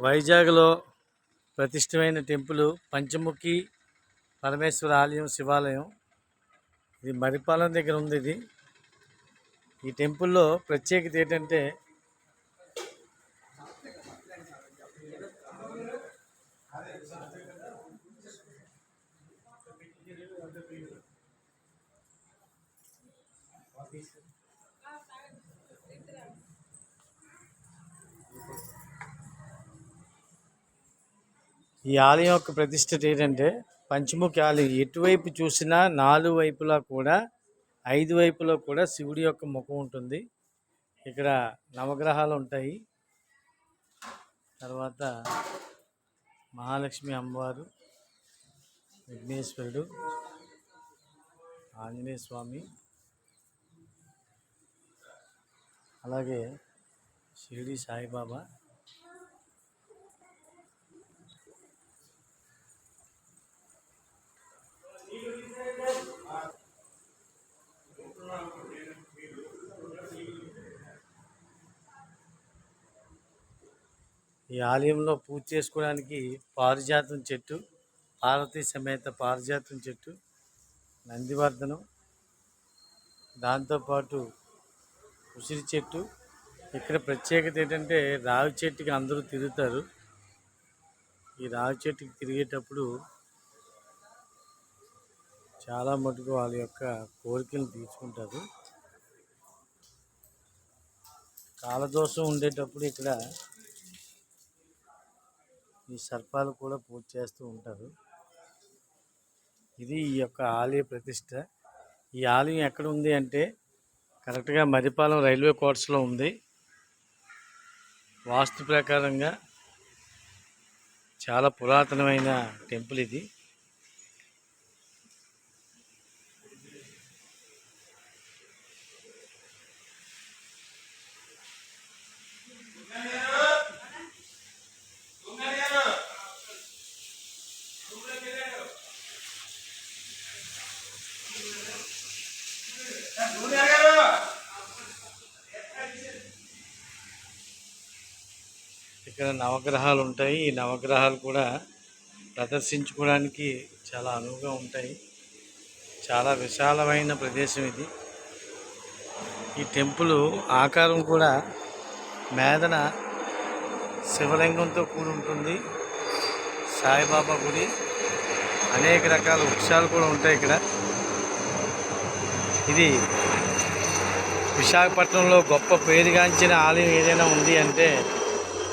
వైజాగ్లో ప్రతిష్టమైన టెంపుల్ పంచముఖి పరమేశ్వర ఆలయం, శివాలయం. ఇది మరిపాలెం దగ్గర ఉంది. ఈ టెంపుల్లో ప్రత్యేకత ఏంటంటే ఈ ఆలయం యొక్క ప్రతిష్టత ఏంటంటే పంచముఖి ఆలయం. ఎటువైపు చూసినా 4 వైపులా కూడా 5 వైపులో కూడా శివుడి యొక్క ముఖం ఉంటుంది. ఇక్కడ నవగ్రహాలు ఉంటాయి. తర్వాత మహాలక్ష్మి అమ్మవారు, విఘ్నేశ్వరుడు, ఆంజనేయ స్వామి, అలాగే షిరిడి సాయిబాబా. ఈ ఆలయంలో పూజ చేసుకోవడానికి పారిజాతం చెట్టు, పార్వతీ సమేత పారిజాతం చెట్టు, నందివర్ధనం, దాంతోపాటు ఉసిరి చెట్టు. ఇక్కడ ప్రత్యేకత ఏంటంటే రావి చెట్టుకి అందరూ తిరుగుతారు. ఈ రావి చెట్టుకి తిరిగేటప్పుడు చాలా మటుకు వాళ్ళ యొక్క కోరికలు తీర్చుకుంటారు. కాలదోషం ఉండేటప్పుడు ఇక్కడ ఈ సర్పాలు కూడా పూజ చేస్తూ ఉంటారు. ఇది ఈ యొక్క ఆలయ ప్రతిష్ట. ఈ ఆలయం ఎక్కడ ఉంది అంటే కరెక్ట్గా మరిపాలెం రైల్వే క్వార్టర్స్లో ఉంది. వాస్తు ప్రకారంగా చాలా పురాతనమైన టెంపుల్ ఇది. ఇక్కడ నవగ్రహాలు ఉంటాయి. ఈ నవగ్రహాలు కూడా ప్రదర్శించుకోవడానికి చాలా అనువుగా ఉంటాయి. చాలా విశాలమైన ప్రదేశం ఇది. ఈ టెంపుల్ ఆకారం కూడా మేదన శివలింగంతో కూడి ఉంటుంది. సాయిబాబా గుడి, అనేక రకాల వృక్షాలు కూడా ఉంటాయి ఇక్కడ. ఇది విశాఖపట్నంలో గొప్ప పేరుగాంచిన ఆలయం ఏదైనా ఉంది అంటే